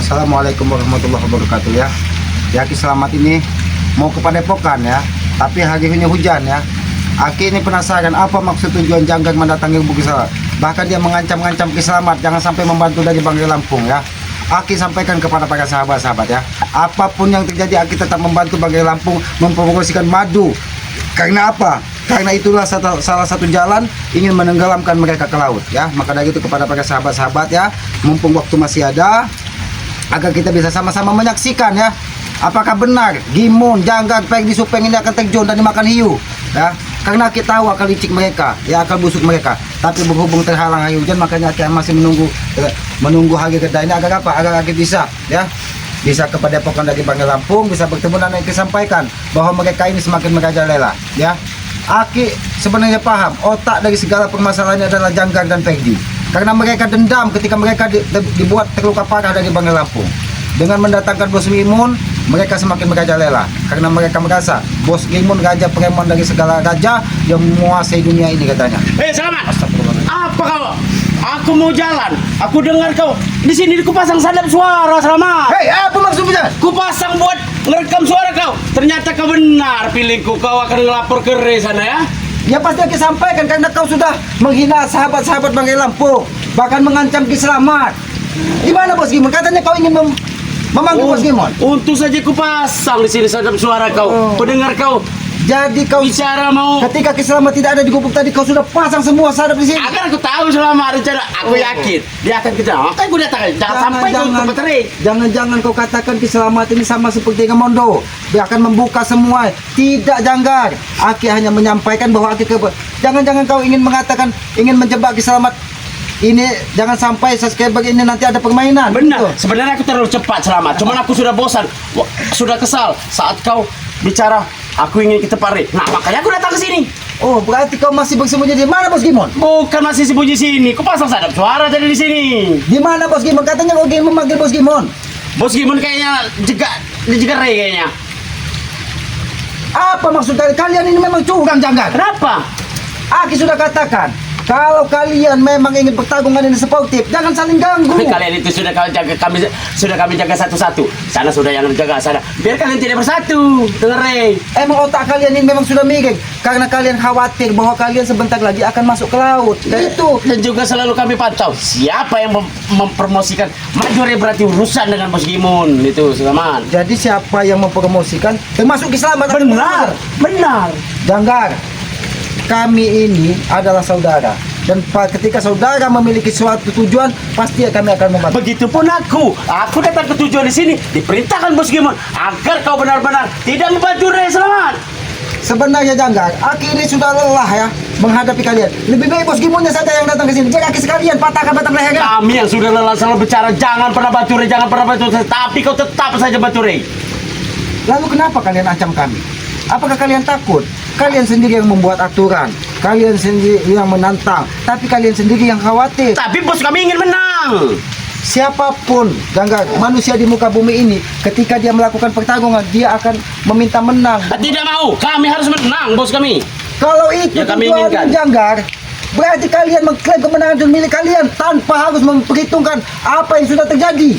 Assalamualaikum warahmatullahi wabarakatuh ya. Ya, Aki selamat ini mau ke Padepokan ya, tapi hari ini hujan ya. Aki ini penasaran apa maksud tujuan Janggar mendatangi Bukit Selamat. Bahkan dia mengancam-ngancam Ki Selamat jangan sampai membantu dari Banggai Lampung ya. Aki sampaikan kepada para sahabat-sahabat ya, apapun yang terjadi Aki tetap membantu Banggai Lampung mempromosikan madu. Karena apa? Karena itulah salah satu jalan ingin menenggelamkan mereka ke laut ya. Maka dari itu kepada para sahabat-sahabat ya, mumpung waktu masih ada, agar kita bisa sama-sama menyaksikan ya, apakah benar Gimun, Janggar, Perdi, Supeng ini akan terjun dan dimakan hiu ya. Karena kita tahu akal licik mereka ya, akal busuk mereka, tapi berhubung terhalang hari hujan, makanya kita masih menunggu hari kedai ini agar apa? Agar kita bisa ke Padepokan dari Banggai Lampung, bisa bertemu dan Aki sampaikan bahwa mereka ini semakin merajalela ya. Aki sebenarnya paham otak dari segala permasalahannya adalah Janggar dan Perdi, karena mereka dendam ketika mereka dibuat terluka parah dari Banggai Lampung. Dengan mendatangkan Bos Gimun, mereka semakin merajalela karena mereka merasa Bos Gimun raja preman dari segala raja yang menguasai dunia ini katanya. Selamat. Apa kau? Aku mau jalan. Aku dengar kau di sini kupasang sadap suara, Selamat. Hei, apa maksudnya? Kupasang buat ngerekam suara kau. Ternyata kau benar pilihku. Kau akan ngelapor ke Re sana ya. Ya pasti Aki sampaikan karena kau sudah menghina sahabat-sahabat Banggai Lampung, bahkan mengancam Ki Selamat. Di mana Bos Gimun? Katanya kau ingin memanggil Bos Gimun. Untung saja kupasang di sini sadap suara kau. Pendengar kau. Jadi kau Bicara mau. ketika Ki Selamat tidak ada di gubuk tadi, kau sudah pasang semua sadap di sini. Agar aku tahu Selamat rencana. Aku yakin dia akan kita. Makanya aku datang. Jangan sampai kau ke baterai. Jangan kau katakan Ki Selamat ini sama seperti Gamondo. Dia akan membuka semua. Tidak, Janggar. Aki hanya menyampaikan bahwa Aki jangan kau ingin mengatakan ingin menjebak Ki Selamat. Ini jangan sampai subscriber ini nanti ada permainan. Benar. Betul. Sebenarnya aku terlalu cepat Selamat. Cuman aku sudah bosan. Sudah kesal saat kau bicara. Aku ingin kita pare. Nah, makanya aku datang ke sini. Oh, berarti kau masih bersembunyi di mana Bos Gimun? Bukan masih sembunyi sini. Ku pasang sadap suara tadi di sini. Di mana Bos Gimun? Katanya kau ingin memanggil Bos Gimun. Bos Gimun kayaknya dijegar Re kayaknya. Apa maksud kalian ini memang curang, Janggar? Kenapa? Aki sudah katakan, kalau kalian memang ingin pertarungan ini sportif, jangan saling ganggu. Kalian itu sudah kami jaga satu-satu. Sana sudah yang jaga sana. Biar kalian tidak bersatu. Dengar Re. Emang otak kalian ini memang sudah miring karena kalian khawatir bahwa kalian sebentar lagi akan masuk ke laut. Itu. Dan juga selalu kami pantau siapa yang mempromosikan maju Re, berarti urusan dengan Bos Gimun itu Selamat. Jadi siapa yang mempromosikan termasuk Ki Selamat? Benar. Janggar, kami ini adalah saudara, dan ketika saudara memiliki suatu tujuan pasti kami akan membantu. Begitupun aku datang ke tujuan di sini diperintahkan Bos Gimun agar kau benar-benar tidak membantu Re Selamat. Sebenarnya Janggar, Aki ini sudah lelah ya menghadapi kalian. Lebih baik Bos Gimunnya saja yang datang ke sini. Jadi Aki sekalian patahkan batang lehernya. Kami yang sudah lelah selalu bicara jangan pernah bantu Re, tapi kau tetap saja bantu Re. Lalu kenapa kalian ancam kami? Apakah kalian takut? Kalian sendiri yang membuat aturan, kalian sendiri yang menantang, tapi kalian sendiri yang khawatir. Tapi bos kami ingin menang. Siapapun, Janggar, manusia di muka bumi ini, ketika dia melakukan pertarungan, dia akan meminta menang. Tidak mau, kami harus menang bos kami. Kalau itu Ya, kami tujuan inginkan. Janggar, berarti kalian mengklaim kemenangan dan milik kalian tanpa harus memperhitungkan apa yang sudah terjadi.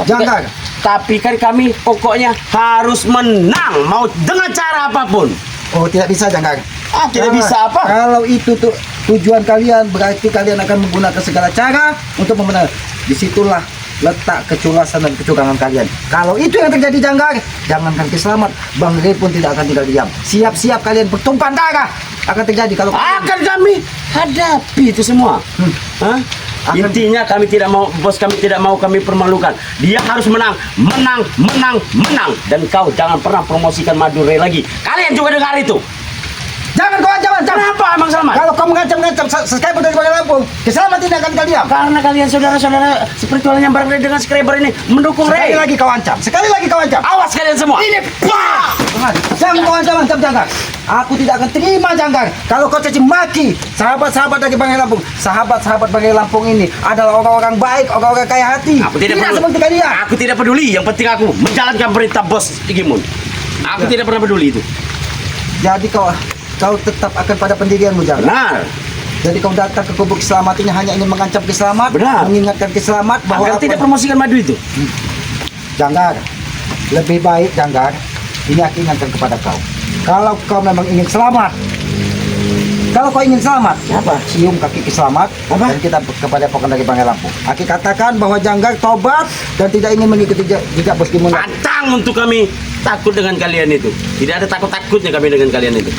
Janggar, Tapi kan kami pokoknya harus menang, mau dengan cara apapun. oh tidak bisa Janggar. Tidak Jangan. bisa apa? Kalau itu tuh tujuan kalian, berarti kalian akan menggunakan segala cara untuk memenang. Disitulah letak keculasan dan kecurangan kalian. Kalau itu yang terjadi Janggar, jangankan Ki Selamat, Bang Re pun tidak akan tinggal diam. Siap-siap kalian bertumpah darah akan terjadi kalau Akan kami hadapi itu semua. Hah? Intinya kami tidak mau, bos kami tidak mau kami permalukan. Dia harus menang. Dan kau jangan pernah promosikan madu Re lagi. Kalian juga dengar itu. Jangan kau ancam-ancam. Kenapa Bang Selamat? Kalau kau mengancam-ngancam subscriber dari Banggai Lampung, Ki Selamat tidak akan tinggal diam. Karena kalian saudara-saudara seperti orang yang bareng dengan subscriber ini mendukung Sekali Re. lagi kau ancam. Sekali lagi kau ancam. Awas kalian semua. Ini jangan kau ancam-ancam Janggar. Aku tidak akan terima Janggar kalau kau caci maki sahabat-sahabat dari Banggai Lampung. Sahabat-sahabat Banggai Lampung ini adalah orang-orang baik, orang-orang kaya hati. Aku tidak seperti kalian. Aku tidak peduli. Yang penting aku menjalankan perintah bos Gimun. Aku tidak pernah peduli itu. Jadi kau tetap akan pada pendirianmu Janggar. Benar. Jadi kau datang ke kubu Ki Selamat ini hanya ingin mengancam Ki Selamat, Benar. mengingatkan Ki Selamat bahwa Agar tidak promosikan madu itu. Janggar, lebih baik Janggar, ini aku ingatkan kepada kau. Kalau kau memang ingin selamat, kalau kau ingin selamat, Apa? cium kaki selamat, Apa? dan kita kepada Pokan dari Pangai Lampung. Aki katakan bahwa Janggar tobat dan tidak ingin mengikuti jejak Bos Gimun. Pantang untuk kami takut dengan kalian itu. Tidak ada takut-takutnya kami dengan kalian itu.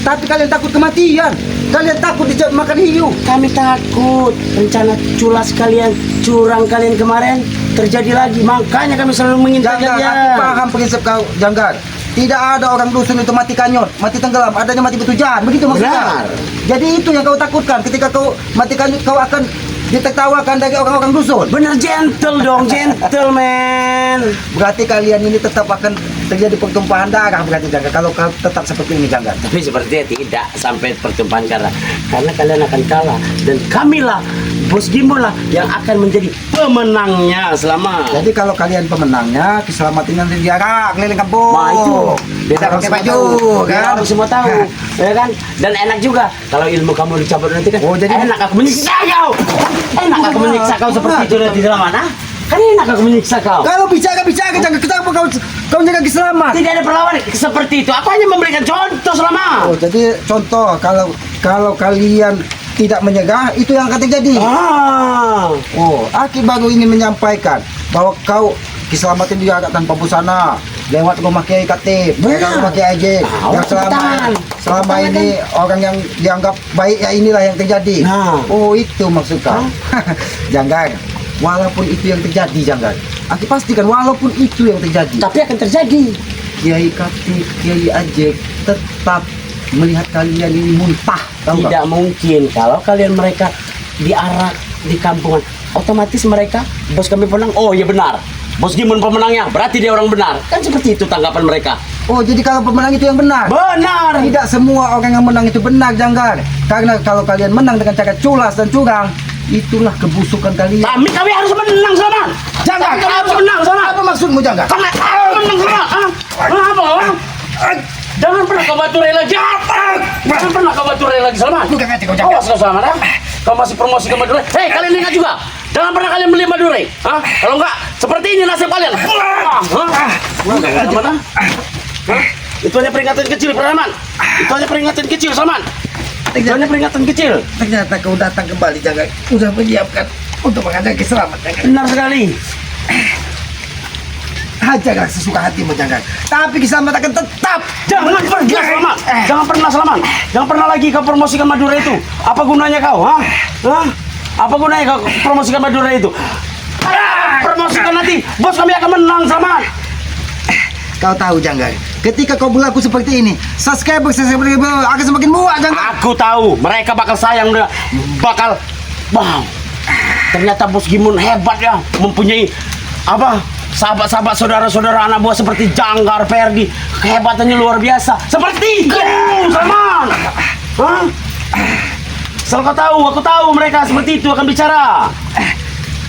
Tapi kalian takut kematian, kalian takut makan hiu. Kami takut rencana culas kalian, curang kalian kemarin terjadi lagi. Makanya kami selalu mengintai Janggar, aku kalian. paham prinsip kau, Janggar. Tidak ada orang dusun itu mati kanyut, mati tenggelam, adanya mati betujan. Begitu maksudnya. Benar. Jadi itu yang kau takutkan. Ketika kau mati kanyut, kau akan ditertawakan dari orang-orang dusun. Bener, gentle dong, gentleman. Berarti kalian ini tetap akan terjadi pertumpahan darah berarti Janggar. Kalau kau tetap seperti ini Janggar. Tapi sepertinya tidak sampai pertumpahan karena kalian akan kalah dan kamilah Bos Gimun lah yang akan menjadi pemenangnya selama. Jadi kalau kalian pemenangnya, keselamatin nanti diarak keliling kampung. Nah itu Biar pakai baju, kan? kan? Kamu semua tahu, ya kan? Dan enak juga kalau ilmu kamu dicabut nanti kan. Oh, jadi- enak aku menyiksa kau. Enak aku menyiksa kau seperti itu nanti dalam mana? Kan enak aku menyiksa kau. Kalau bicara Janggar, kenapa kau jaga keselamatan? Tidak ada perlawanan seperti itu. Aku hanya memberikan contoh selama. Oh, jadi contoh kalau kalian tidak menyegah, itu yang akan terjadi. Ah, Oh, Aki baru ingin menyampaikan bahwa kau keselamatan dia agak tanpa busana lewat rumah Kiai Katib, Benar. lewat rumah Kiai Haji. Ah, Yang selama cepetan. selama Cepetan, ini orang yang dianggap baik ya inilah yang terjadi. Nah. Oh, itu maksud kau. Janggar, walaupun itu yang terjadi Janggar, Aki pastikan walaupun itu yang terjadi, tapi akan terjadi. Kiai Katib, Kiai Haji tetap melihat kalian ini muntah, tahu nggak? Tidak mungkin kalau kalian mereka diarak di kampungan, otomatis mereka bos kami menang. Oh iya benar, Bos Gimun pemenangnya, berarti dia orang benar. Kan seperti itu tanggapan mereka. Oh, jadi kalau pemenang itu yang benar? Benar. Tidak semua orang yang menang itu benar, Janggar. Karena kalau kalian menang dengan cara culas dan curang, itulah kebusukan kalian. Kami harus menang Salman. Janggar, Kami harus menang Salman. apa maksudmu, Janggar? Kami harus menang Salman. Apa? Jangan pernah kau batu rela lagi. Jangan pernah kau batu rela lagi Salman. Bukan hati kau, Janggar. Awas kau Salman. Kau masih promosi ke Madura. Hei, kalian ingat juga. Jangan pernah kalian beli Madura. Kalau enggak, seperti ini nasib kalian. Salman. Itu hanya peringatan kecil, Praman. Itu hanya peringatan kecil, Salman. Itu hanya peringatan kecil. Ternyata kau datang kembali, Janggar. Udah menyiapkan untuk menghadapi keselamatan, Janggar. Benar sekali. Hajarlah sesuka hatimu, Janggar. Tapi keselamatan akan tetap. Jangan pergi, Salman. Jangan pernah, Salman. Jangan pernah lagi kau promosikan Madura itu. Apa gunanya kau, Apa gunanya kau promosikan Madura itu? Promosikan nanti, bos kami akan menang, Salman. Kau tahu, Janggar, ketika kau berlaku seperti ini, subscriber akan semakin muak, Janggar. Aku tahu, mereka bakal sayang, bakal, wow. Ternyata Bos Gimun hebat ya, mempunyai apa? Sahabat-sahabat, saudara-saudara anak buah seperti Janggar, Ferdi, kehebatannya luar biasa. Seperti itu, Salman. Asal kau tahu, aku tahu mereka seperti itu akan bicara.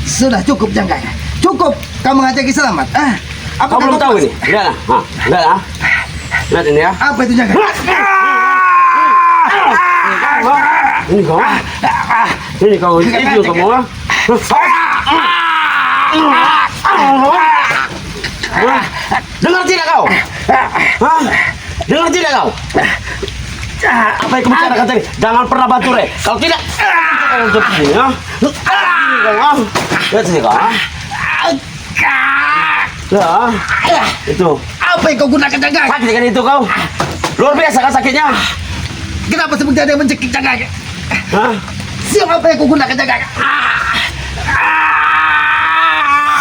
Sudah cukup, Janggar. Cukup kau mengajak selamat. Kau belum tahu ini? Lihat lah, lihat lah. Lihat ini ya. Apa itu, Janggar? Ini kau. Ini kau, itu kamu. Dengar tidak kau? Dengar tidak kau? Apa yang kamu bicarakan tadi? Jangan pernah bantu Re. Kalau tidak, untuk sini ya. Lihat sini kau. Ya, itu. Apa yang kau gunakan, Janggar? Sakit kan itu kau? Luar biasa kan sakitnya? Kenapa seperti ada yang mencekik, Janggar? Hah? Siang apa yang kau gunakan, Janggar?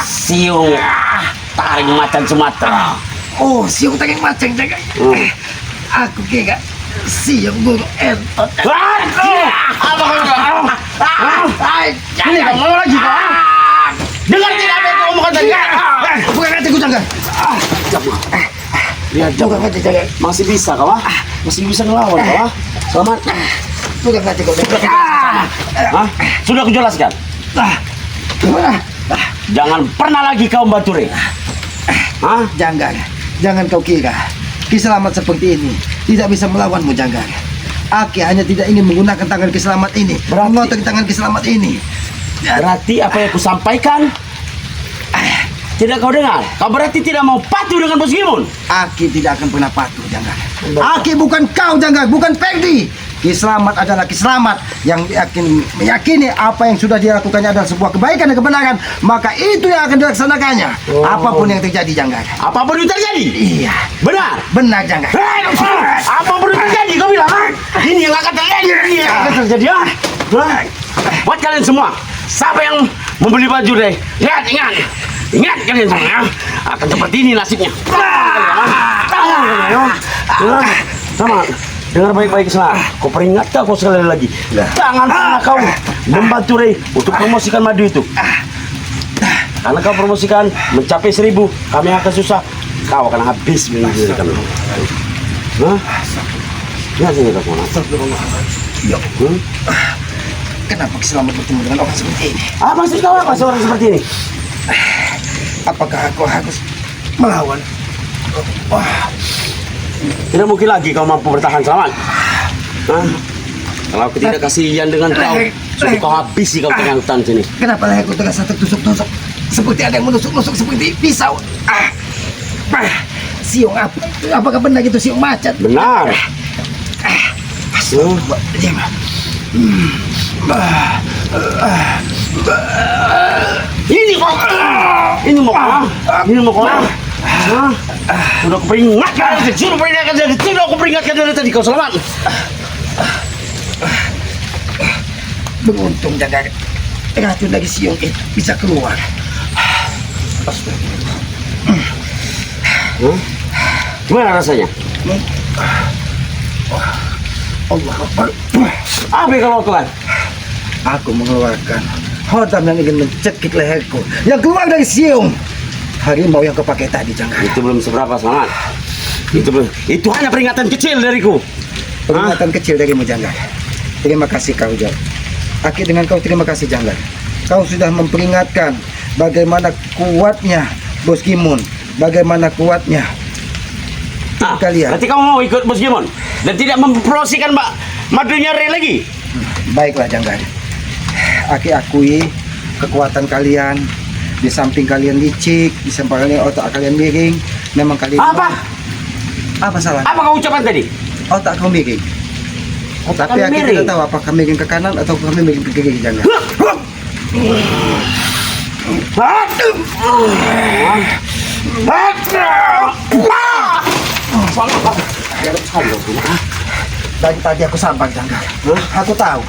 Siung taring macan Sumatera. Oh, siang tarik macan, Janggar. Aku kira siang guru entot. Apa kau? Ini kau mau lagi kau? Dengar tidak apa yang kau omongkan tadi? Bukan hatiku, Janggar. Lihat Bukan hati, Janggar. masih bisa kau masih bisa ngelawan kau Selamat. Bukan hatiku, Janggar. Sudah aku jelaskan. Jangan pernah lagi kau membantu Re. Janggar, jangan kau kira Kiselamat seperti ini tidak bisa melawanmu, Janggar. Aki hanya tidak ingin menggunakan tangan Kiselamat ini, mengotori tangan Kiselamat ini. Berarti apa yang aku sampaikan Tidak kau dengar? Kau berarti tidak mau patuh dengan Bos Gimun? Aki tidak akan pernah patuh, Janggar. Aki bukan kau, Janggar, bukan Perdi. Ki Slamet adalah Ki Slamet yang meyakini apa yang sudah dilakukannya adalah sebuah kebaikan dan kebenaran, maka itu yang akan dilaksanakannya. Apapun yang terjadi, Janggar. Apapun yang terjadi? Iya. Benar? Benar, Janggar. Apapun yang terjadi, kau bilang? Ini yang akan terjadi. Ini yang akan terjadi. Buat kalian semua, siapa yang membeli baju deh? Lihat, ingat kalian semua ya. Akan seperti ini nasibnya. Sama. Dengar baik-baik Sela. Kau peringatkan kau sekali lagi. Jangan pernah kau membantu Rey untuk promosikan madu itu. Karena kau promosikan mencapai 1000, kami akan susah. Kau akan habis minggu kami. Hah? Lihat sini kau mana? Yo. Kenapa Ki Slamet bertemu dengan orang seperti ini? Apa maksud kau apa seorang seperti ini? Apakah aku harus melawan? Wah, Tidak mungkin lagi kau mampu bertahan selamat. Hah? Kalau aku tidak kasihan dengan kau, sudah kau habisi kau tengah hutan sini. kenapa leherku terasa tertusuk-tusuk? Seperti ada yang menusuk-nusuk seperti pisau. Siung apa? Apakah benar itu siung macan? Benar. Diam. Ini kok. Ini mau kau. Ini mau kau. Sudah aku peringatkan. Sudah aku peringatkan dari tadi kau selamat. Beruntung Janggar. Racun dari siung itu bisa keluar. Astagfirullah. Gimana rasanya? Allah Akbar. Apa yang kau lakukan? Aku mengeluarkan hodam yang ingin mencekik leherku yang keluar dari siung. Harimau yang kau pakai tadi, Janggar. Itu belum seberapa selamat. Itu hanya peringatan kecil dariku. Peringatan kecil darimu, Janggar. Terima kasih kau, Jor. Aki dengan kau terima kasih, Janggar. Kau sudah memperingatkan bagaimana kuatnya Bos Gimun, bagaimana kuatnya kalian. Berarti kamu mau ikut Bos Gimun dan tidak mempromosikan madunya Rey lagi? Baiklah, Janggar. Aki akui kekuatan kalian. Di samping kalian licik, di samping kalian otak kalian miring. Memang kalian apa salah? Apa kau ucapan tadi? Otak kau miring. Tapi Aki tidak tahu apakah miring ke kanan atau kami miring ke kiri, Janggar. Dari tadi aku sabar, Janggar. Aku tahu.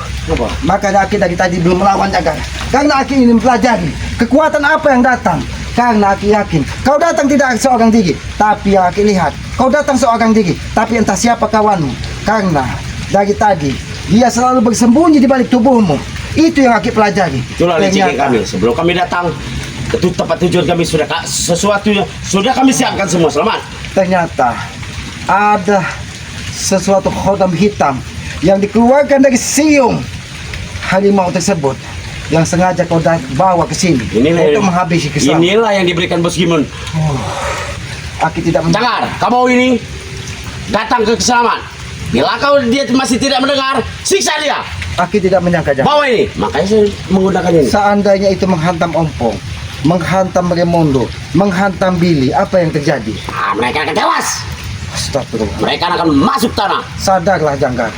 Makanya Aki dari tadi belum melawan, Janggar. Karena Aki ingin mempelajari kekuatan apa yang datang. Karena Aki yakin kau datang tidak seorang diri, tapi yang Aki lihat kau datang seorang diri, tapi entah siapa kawanmu. Karena dari tadi dia selalu bersembunyi di balik tubuhmu. Itu yang Aki pelajari. Itulah liciknya kami. Sebelum kami datang ke tempat tujuan kami sesuatu yang sudah kami siapkan semua. Selamat. Ternyata ada sesuatu hodam hitam yang dikeluarkan dari siung harimau tersebut yang sengaja kau bawa ke sini untuk menghabisi Ki Slamet. Inilah yang diberikan Bos Gimun. Aki tidak Dengar, kamu ini datang ke Ki Slamet. Bila dia masih tidak mendengar, siksa dia. Aki tidak menyangka, Janggar. Bawa ini, makanya saya menggunakan ini. Seandainya itu menghantam Ompong, menghantam Remondo, menghantam Billy, apa yang terjadi? Mereka akan tewas. Astagfirullah. Mereka akan masuk tanah. Sadarlah, Janggar.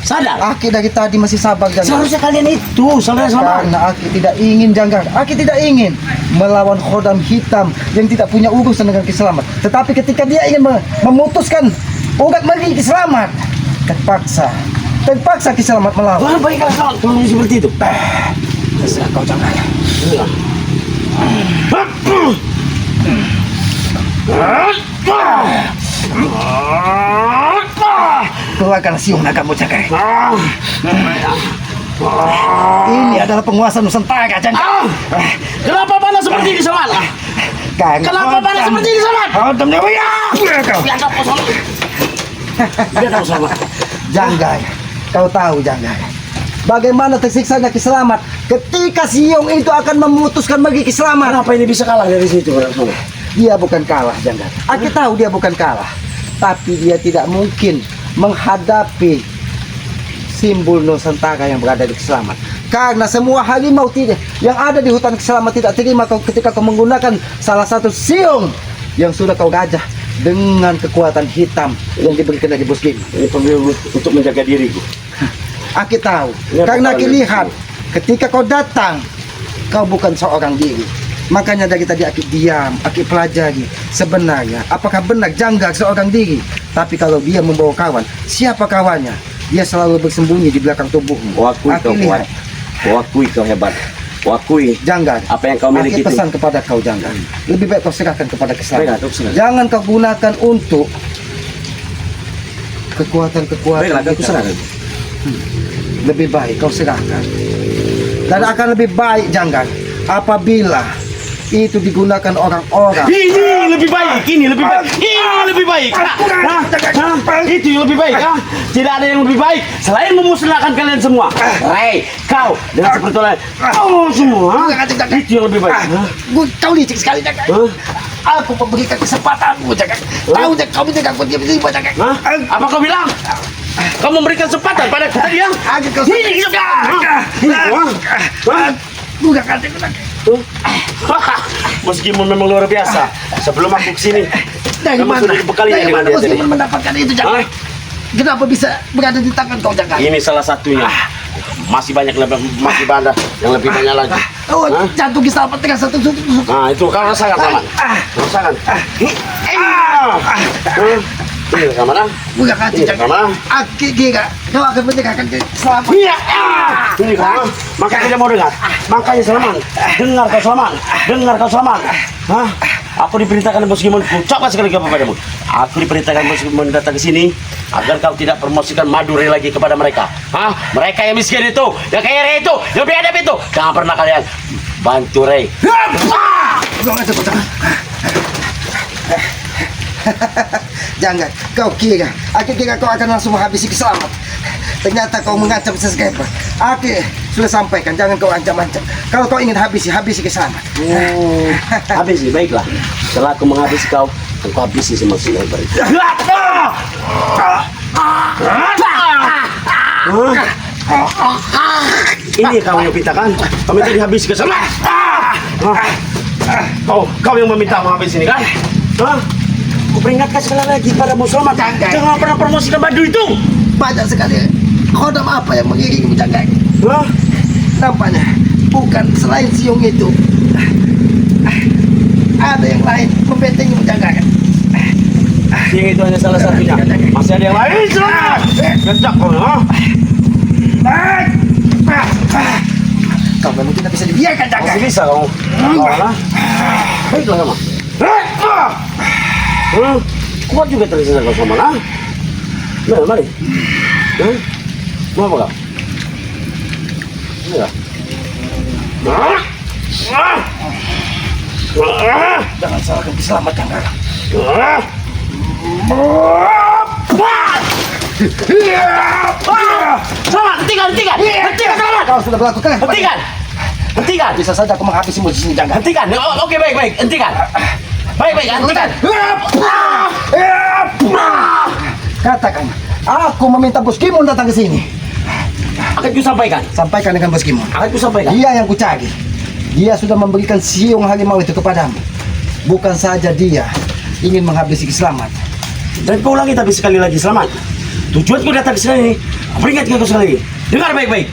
Sadar? Aki dari tadi masih sabar, Janggar. Seharusnya kalian itu saudara-saudara. Karena Aki tidak ingin, Janggar. Aki tidak ingin melawan hodam hitam yang tidak punya urusan dengan Ki Slamet. Tetapi ketika dia ingin memutuskan urat meri Ki Slamet, terpaksa Ki Slamet melawan. Wah, baiklah Slamet, kalau seperti itu. Terserah kau, Janggar. Keluarkan siung nagamu, Janggar. Ini adalah penguasa Nusantara, Janggar. Kenapa panas seperti ini, Slamet? Kenapa panas seperti ini, Slamet? Hodam Dewa ya. Biar kau Slamet. Biar kau Slamet. Janggar, kau tahu, Janggar, bagaimana tersiksanya Ki Slamet ketika siung itu akan memutuskan bagi Ki Slamet. Kenapa ini bisa kalah dari situ, Slamet? Dia bukan kalah, Janggar. Aki tahu dia bukan kalah, tapi dia tidak mungkin menghadapi simbol Nusantara yang berada di Ki Slamet. Karena semua harimau tidak yang ada di hutan selama tidak terima kau ketika kau menggunakan salah satu siung yang sudah kau gajah dengan kekuatan hitam yang diberikan dari Bos Kim. Ini pemilu untuk menjaga diriku. Aki tahu, Ya, karena betul. Aki lihat ketika kau datang, kau bukan seorang diri. Makanya dari tadi Aki diam, Aki pelajari sebenarnya apakah benar Janggar seorang diri. Tapi kalau dia membawa kawan, siapa kawannya? Dia selalu bersembunyi di belakang tubuhmu. Wakui Aki kau kuat. lihat, Wakui kau hebat. Wakui Janggar, apa yang kau miliki Aki itu. pesan kepada kau Janggar, lebih baik kau serahkan kepada keselamatan. Baiklah, kau serahkan. Jangan kau gunakan untuk kekuatan-kekuatan Baiklah, aku kita. serahkan. Lebih baik kau serahkan. Dan akan lebih baik Janggar apabila itu digunakan orang-orang. Ini lebih baik, ini lebih baik, ini lebih baik. Itu yang lebih baik. Tidak ada yang lebih baik selain memusnahkan kalian semua. Ray, kau dengan seperti lain. Kau semua. Itu yang lebih baik. Kau licik sekali Janggar. Aku memberikan kesempatanmu Janggar. Tahu Janggar, kau menjaga aku diam-diam Janggar. Apa kau bilang? Kau memberikan kesempatan pada kita dia? Aku kau Ini bukan kata Janggar. Meskipun memang luar biasa. Sebelum aku kesini, Dari kamu mana? sudah dibekali Dari dengan mana dia Bos tadi. Kim mendapatkan itu Janggar? Hah? Kenapa bisa berada di tangan kau Janggar? Ini salah satunya. Masih banyak masih banyak yang lebih banyak lagi. Oh, Hah? jantung diselamat dengan satu tusuk. Nah itu kau rasakan sama. Rasakan. Ini kemana? Bukan kata Ini Janggar. kemana? Aki kira kau akan mendengarkan keselamatan. Iya. Ini kau. Maka tidak mau dengar. Makanya selamat. Dengar kau selamat. Dengar kau selamat. Hah? Aku diperintahkan Bos Gimon. Ucapkan sekali kepadamu. Aku diperintahkan Bos Gimon datang ke sini agar kau tidak promosikan Madure lagi kepada mereka. Hah? Mereka yang miskin itu, yang kaya raya itu, yang biadab itu. Jangan pernah kalian bantu Ray. Jangan, kau kira Aki kira kau akan langsung menghabisi Kiselamat. Ternyata kau mengancam Sesgeper. Aki sudah sampaikan, jangan kau ancam-ancam. Kalau kau ingin habisi Kiselamat. Habis sih, baiklah. Setelah aku menghabisi kau, aku habisi semua sniper itu. Ini kau yang pintakan. Kau minta dihabisi ke sana. Kau yang meminta menghabisi ini kan? Hah? Aku peringatkan sekali lagi pada Muslimat. Jangan pernah promosikan madu itu. Banyak sekali kodam apa yang mengiringimu Janggar. Hah? Nampaknya bukan selain siung itu. Ada yang lain membentengimu Janggar. Yang itu hanya salah satunya. Masih ada yang lain. Kencak kau, ha? Kau memang tidak bisa dibiarkan Janggar. Masih bisa kamu. Mana? Baiklah sama. Kuat juga tersisa kau sama, ha? Mari. Mau apa kau? Ini kah? Jangan salahkan Kiselamat Janggar. Selamat, hentikan! Hentikan, selamat! Kau sudah melakukan Hentikan! Bisa saja aku menghabisimu di sini Janggar. Hentikan! Oke, baik, hentikan! Baik, hentikan! Katakan, aku meminta Bos Kimon datang ke sini. Akan ku sampaikan. Sampaikan dengan Bos Kimon. Akan ku sampaikan. Dia yang kucari. Dia sudah memberikan siung harimau itu kepadamu. Bukan saja dia ingin menghabisi Kiselamat. Dan kau ulangi tapi sekali lagi selamat. Tujuanku datang ke sini, aku peringatkan kau sekali lagi. Dengar baik-baik.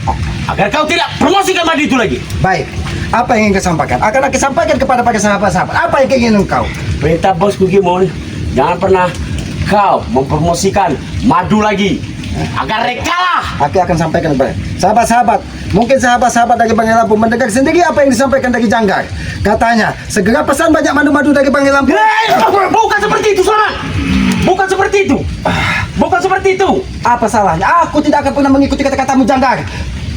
Agar kau tidak promosikan madu itu lagi. Baik, apa yang ingin kau sampaikan? Akan aku sampaikan kepada para sahabat-sahabat. Apa yang keinginan kau? Perintah bosku Gimon, jangan pernah kau mempromosikan madu lagi. Agar rekalah. Aku akan sampaikan kepada sahabat-sahabat. Mungkin sahabat-sahabat dari Bangil Lampung mendengar sendiri apa yang disampaikan dari Janggar. Katanya, segera pesan banyak madu-madu dari Bangil Lampung. Bukan seperti itu, Selamat. Bukan seperti itu. Bukan seperti itu. Apa salahnya? Aku tidak akan pernah mengikuti kata-katamu Janggar.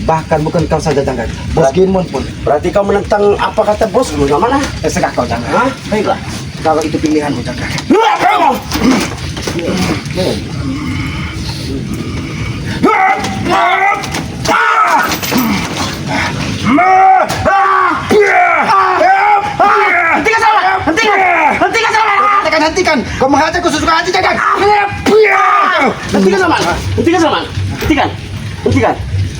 Bahkan bukan kau saja Janggar. Bos Gimon pun. Berarti kau menentang apa kata bos lu mana? Terserah kau Janggar. Hah? Baiklah. Kalau itu pilihanmu Janggar. Hentikan Selamat. Hentikan Selamat. Hentikan. Kau menghajarku sesuka hati Janggar. Hentikan Selamat. Hentikan.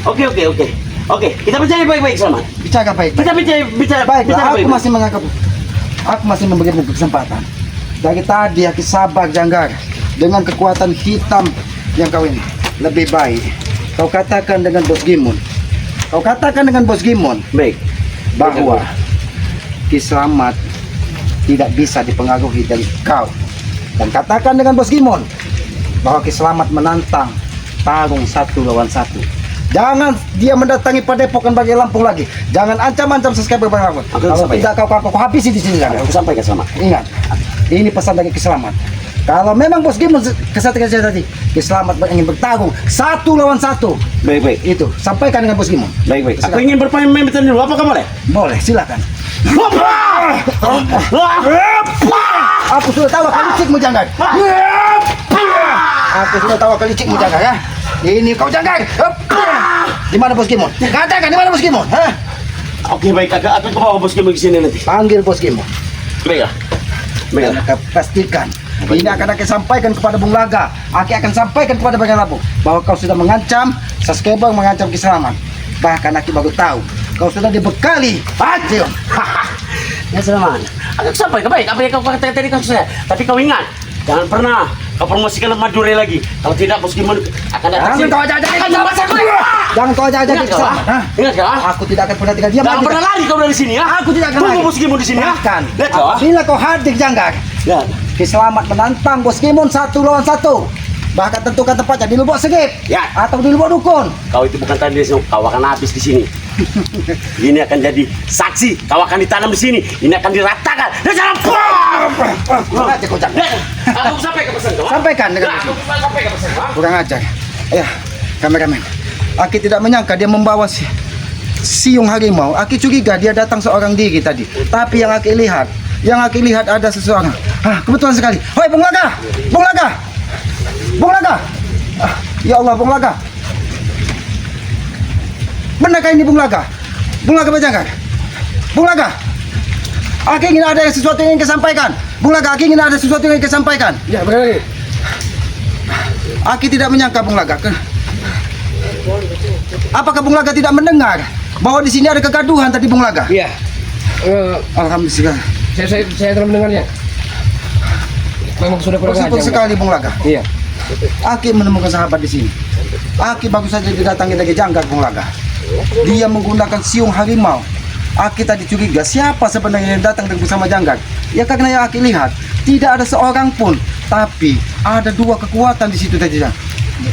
Oke. Oke, kita bicara baik-baik Selamat. Bicara baik. Kita bicara Baiklah, aku baik-baik. masih menganggap, aku masih memberimu kesempatan. Dari tadi aku sabar Janggar dengan kekuatan hitam yang kau ini. Lebih baik kau katakan dengan Bos Gimun. Kau katakan dengan Bos Gimun Baik. bahwa Ki Slamet tidak bisa dipengaruhi dari kau. Dan katakan dengan Bos Gimun bahwa Ki Slamet menantang tarung 1 lawan 1. Jangan dia mendatangi Padepokan Bagi Lampung lagi. Jangan ancam-ancam subscriber Bagi Lampung. Oke, Kalau sampai. tidak kau habisi di sini Janggar. Aku sampaikan Selamat. Ingat, ini pesan dari Ki Slamet. Kalau memang Bos Gimun kesatian saya tadi, Ki Slamet ingin bertarung 1 lawan 1. Baik-baik. Itu sampaikan dengan Bos Gimun. Baik-baik. Aku Silakan. ingin bermain dulu. Apakah boleh? Boleh, silakan. Ah! Aku sudah tahu akan licikmu Janggar. Aku sudah tahu akan licikmu Janggar ya. Ini kau Janggar. Di mana Bos Gimun? Katakan di mana Bos Gimun? Hah? Oke baik, aku bawa Bos Gimun ke sini nanti. Panggil Bos Gimun. Baiklah. Dan Baiklah. pastikan ini akan aku sampaikan kepada Bung Laga. Aku akan sampaikan kepada Bagi Lampung bahwa kau sudah mengancam subscriber, mengancam Ki Slamet. Bahkan aku baru tahu kau sudah dibekali. Ayo. Ya Selamat. Aku sampaikan baik apa yang kau katakan tadi kau saya. Tapi kau ingat, jangan pernah kau promosikan Madura lagi. Kalau tidak Bos Gimun akan datang Jangan sini. kau ajak-ajak Akan Ki Slamet. masa kau. Jangan kau ajak-ajak Ingat Ki kau, Slamet. Hah? Ingat kau? Aku tidak akan pernah tinggal diam. Jangan lagi. pernah lari kau dari sini ya. Aku tidak akan Tunggu lari. Bos Gimun di sini ya. Bahkan Lihat kau. bila kau hadir Janggar, Ya. Ki Slamet menantang Bos Gimun 1 lawan 1. Bahkan tentukan tempatnya di Lubuk Segip Ya. atau di Lubuk Dukun. Kau itu bukan tadi kau akan habis di sini. Ini akan jadi saksi. Kau akan ditanam di sini. Ini akan diratakan. Dan jangan Aja kau Janggar. Aku sampaikan pesan kau. Sampaikan dengan Aku sampaikan pesan kau. kurang ajar. Ya, kameramen. Aki tidak menyangka dia membawa siung harimau. Aki curiga dia datang seorang diri tadi. Tapi yang Aki lihat ada seseorang. Kebetulan sekali. Hoi, Bung Laga! Bung Laga! Bung Laga! Ya Allah, Bung Laga. Benarkah ini Bung Laga? Bung Laga Bajanggar? Bung Laga! Aki ingin ada sesuatu yang ingin kesampaikan. Bung Laga, Aki ingin ada sesuatu yang ingin kesampaikan. Ya, benar lagi. Aki tidak menyangka Bung Laga. Apakah Bung Laga tidak mendengar bahwa di sini ada kegaduhan tadi Bung Laga? Iya. Alhamdulillah. Saya telah mendengarnya. Memang sudah kurang Bersyukur ajar. sekali Bung Laga. Iya. Aki menemukan sahabat di sini. Aki bagus saja didatangi dari Janggar Bung Laga. Dia menggunakan siung harimau. Aki tadi curiga siapa sebenarnya yang datang bersama Janggar. Ya karena yang Aki lihat tidak ada seorang pun, tapi ada 2 kekuatan di situ tadi.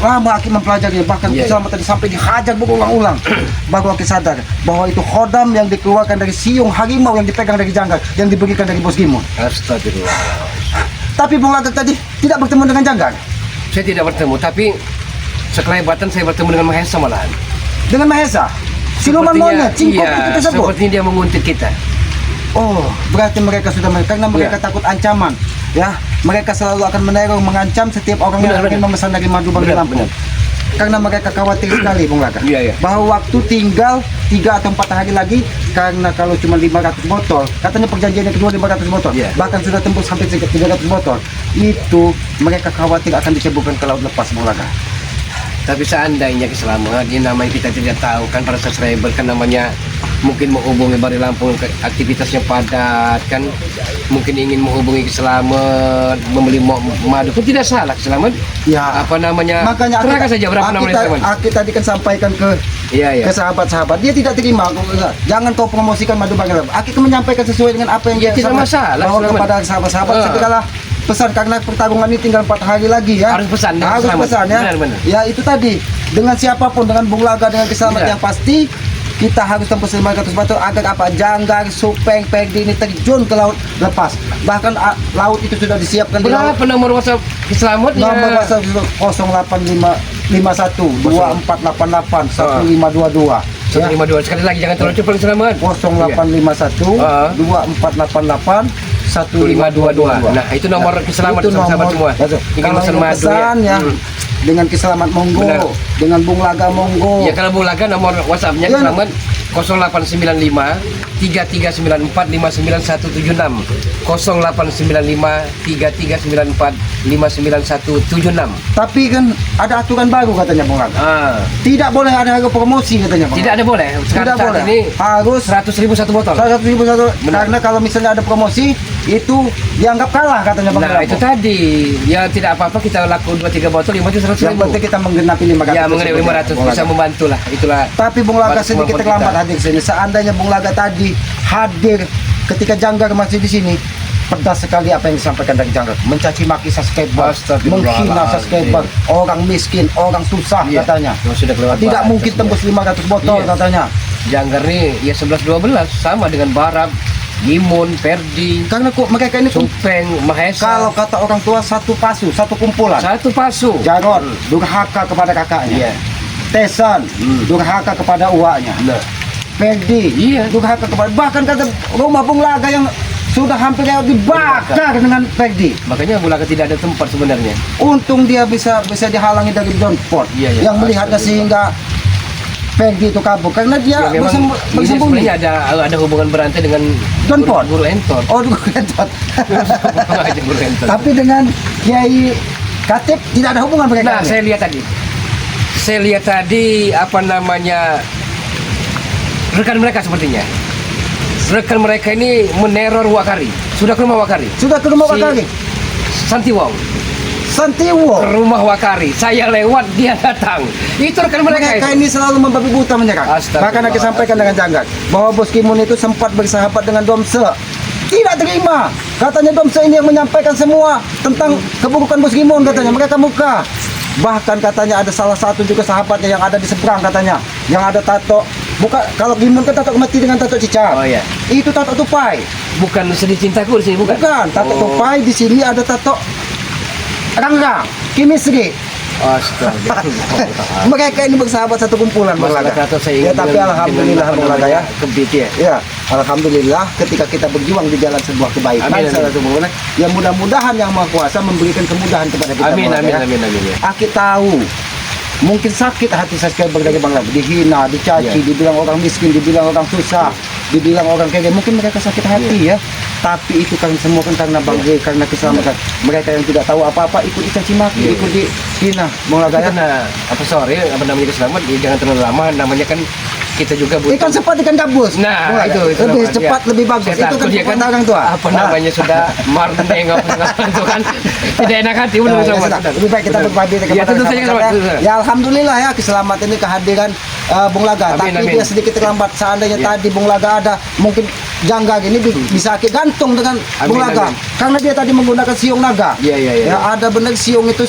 Lama Aki mempelajarinya, bahkan Iya. selama tadi sampai dihajar berulang-ulang. Baru Aki sadar bahwa itu khodam yang dikeluarkan dari siung harimau yang dipegang dari Janggar, yang diberikan dari Bos Gimun. Astagfirullah. Tapi Bung Laga tadi tidak bertemu dengan Janggar, Saya tidak bertemu, tapi sekelebatan saya bertemu dengan Mahesa malahan. dengan Mahesa. Siluman Sepertinya- monyet, cingkuk iya, itu tersebut. sepertinya dia menguntit kita. Oh, berarti mereka sudah karena mereka Iya. takut ancaman. Ya, mereka selalu akan meneror, mengancam setiap orang Benar, yang ingin benar. memesan dari madu Bagi Benar, Lampung. benar. Karena mereka khawatir sekali, Bung Laga. Iya, iya. Bahwa waktu tinggal 3 atau 4 hari lagi, karena kalau cuma 500 botol, katanya perjanjiannya kedua 500 botol, Iya. bahkan sudah tembus sampai 300 botol. Itu mereka khawatir akan diceburkan ke laut lepas, Bung Laga. Tapi seandainya Kiselamat, ini namanya kita tidak tahu kan para subscriber kan namanya mungkin menghubungi Bagi Lampung aktivitasnya padat kan mungkin ingin menghubungi Kiselamat membeli madu pun tidak salah Kiselamat. Ya. Apa namanya? Makanya serahkan saja berapa namanya Kiselamat. Aki tadi kan sampaikan ke Iya iya. ke sahabat-sahabat, dia tidak terima. Jangan kau promosikan madu Bagi Lampung. Aki menyampaikan sesuai dengan apa yang dia Tidak sampaikan. masalah, Bahwa Selamat. kepada sahabat-sahabat segeralah pesan karena pertarungan ini tinggal 4 hari lagi ya. Harus pesan, Harus Selamat. pesan ya. Benar. Ya itu tadi dengan siapapun, dengan Bung Laga, dengan Kiselamat Iya. yang pasti kita harus tembus 500 botol agar apa Janggar, Supeng, Pegdi ini terjun ke laut lepas. Bahkan laut itu sudah disiapkan di laut. Berapa nomor WhatsApp Kiselamat? Nomor WhatsApp 08551 2488 1522. Ya. 152 sekali lagi jangan terlalu cepat Kiselamat. 0851 2488 1522. Nah, itu nomor Kiselamat Itu sahabat semua. Betul. Ingin Kalau pesan yang madu pesan ya, Hmm. dengan Kiselamat monggo, Benar. dengan Bung Laga monggo. Ya kalau Bung Laga nomor WhatsAppnya Ya, Kiselamat 0895 3394 59176 0895 3394 59176. Tapi kan ada aturan baru katanya Bung Laga. Tidak boleh ada harga promosi katanya Bung Tidak Laga. ada boleh. Tidak Saat boleh. ini Harus 100.000 satu botol. 100.000 satu. Benar. Karena kalau misalnya ada promosi itu dianggap kalah katanya Bung Nah Laga. itu tadi. Ya tidak apa-apa kita laku 2-3 botol yang penting 100.000. Yang penting kita menggenapi 500. Ya mengenai 500 Bung bisa Laga. membantu lah. Itulah. Tapi Bung Laga Buat sedikit kemampuan terlambat kita. hadir ke sini. Seandainya Bung Laga tadi hadir ketika Janggar masih di sini, pedas sekali apa yang disampaikan dari Janggar. Mencaci maki subscriber, Astagfirullahaladzim. menghina subscriber, orang miskin, orang susah Iya, katanya. yang sudah kelewat Tidak batas, mungkin iya. tembus 500 botol Iya. katanya. Janggar nih ya 11-12 sama dengan Barab, Gimun, Perdi, Karena kok mereka ini Supeng, Mahesa. kalau kata orang tua satu pasu, satu kumpulan. satu pasu. Jarod durhaka kepada kakaknya. Iya. Tesan durhaka kepada uaknya. Nah, Ferdi Iya. durhaka kepada, bahkan kata rumah Bung Laga yang sudah hampir dibakar dengan Ferdi. makanya Bulaga tidak ada tempat sebenarnya. Untung dia bisa dihalangi dari Downport Iya, iya. yang melihatnya sehingga Ferdi itu kabur karena dia Ya, memang ini bersembunyi. sebenarnya ada hubungan berantai dengan Don Port? guru entot. Oh, Downport. Aja guru entot. Tapi dengan Kiai Katib tidak ada hubungan mereka. Nah, saya lihat tadi apa namanya rekan mereka sepertinya. Rekan mereka ini meneror Wakari. Sudah ke rumah Wakari. Sudah ke rumah Si- Wakari. Santiwong. Santiwo. Ke rumah Wakari. Saya lewat, dia datang. Itu rekan mereka Mereka itu. ini selalu membabi buta menyerang. Astagfirullah. Bahkan aku sampaikan dengan Janggar bahwa Bos Kimun itu sempat bersahabat dengan Domse. Tidak terima. Katanya Domse ini yang menyampaikan semua tentang keburukan Bos Kimun katanya. Mereka muka. Bahkan katanya ada salah satu juga sahabatnya yang ada di seberang katanya, yang ada tato. Bukan, kalau Gimun kan tato mati dengan tato cicak. Oh, iya. Itu tato tupai. Bukan sedih cintaku di sini, bukan. Bukan, tato Oh. tupai di sini ada tato Rangga, Kimisri. Astaga. Mereka ini bersahabat satu kumpulan Bung Masalah Laga. tato saya Ya, ingat tapi dengan- alhamdulillah dengan Bung apa Laga ya. namanya, kebit ya. Ya, alhamdulillah ketika kita berjuang di jalan sebuah kebaikan, Amin, amin. salah satu Bung Laga, ya mudah-mudahan yang Maha Kuasa memberikan kemudahan kepada kita. Amin, Bung Laga, amin, ya. amin, amin, ya. Aki tahu mungkin sakit hati subscriber dari Bang Laga, dihina, dicaci, Iya. dibilang orang miskin, dibilang orang susah, dibilang orang kayak gini. Mungkin mereka sakit hati ya. Tapi itu kan semua kan karena bangga, karena keselamatan. Mereka yang tidak tahu apa-apa ikut dicaci maki, Iya. ikut dihina. Bang Laga ya. Karena apa sorry, apa namanya keselamat, ya jangan terlalu lama. Namanya kan kita juga butuh. Ikan cepat ikan gabus. Nah, Bung Laga. itu lebih namanya. cepat lebih bagus. Saya Itu takut kan dia kata orang tua. Apa Nah. namanya sudah marneng itu kan tidak enak hati Nah, benar ya sama. sudah. Lebih baik kita berbagi Ya tentu saja sahabat-sahabat. Ya alhamdulillah ya keselamatan ini kehadiran Bung Laga. Amin, Tapi amin. dia sedikit terlambat. Seandainya Ya. tadi Bung Laga ada, mungkin Jangga ini bisa gantung dengan Bung Amin, Laga. amin. Karena dia tadi menggunakan siung naga. Iya, iya, iya. Ya ada benar siung itu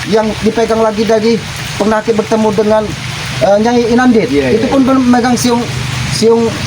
yang dipegang lagi dari pernah kita bertemu dengan Nyai Inandit. Iya, Itu iya, pun memegang siung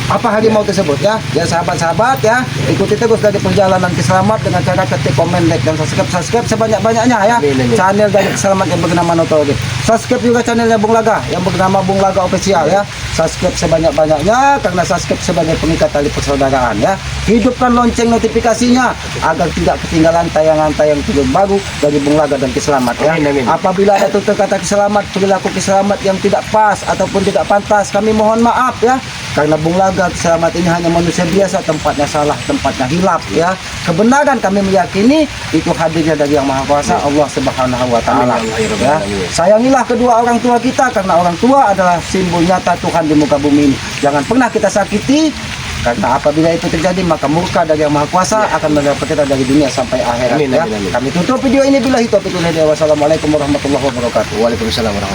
apa harimau tersebut ya. Ya sahabat-sahabat ya, ikuti terus dari perjalanan keselamat dengan cara ketik, komen, like dan subscribe sebanyak-banyaknya ya. Amin, amin. Channel dari keselamat yang bernama Noto. Subscribe juga channelnya Bung Laga yang bernama Bung Laga Official ya. Subscribe sebanyak-banyaknya karena subscribe sebagai pengikat tali persaudaraan ya. Hidupkan lonceng notifikasinya agar tidak ketinggalan tayangan-tayangan terbaru dari Bung Laga dan Keselamat ya. Amin, amin. Apabila ada tutur kata keselamat, perilaku keselamat yang tidak pas ataupun tidak pantas, kami mohon maaf ya. Karena Bung Laga Keselamat ini hanya manusia biasa, tempatnya salah, tempatnya hilap ya. Kebenaran kami meyakini itu hadirnya dari Yang Maha Kuasa, Allah Subhanahu wa taala. Amin, ya Rabbal Ya. alamin. Sayangilah kedua orang tua kita karena orang tua adalah simbol nyata Tuhan di muka bumi ini. Jangan pernah kita sakiti. Karena apabila itu terjadi maka murka dari Yang Maha Kuasa akan mendapat kita dari dunia sampai akhirat Amin, ya. amin, amin. Wassalamualaikum warahmatullahi wabarakatuh. Waalaikumsalam warahmatullahi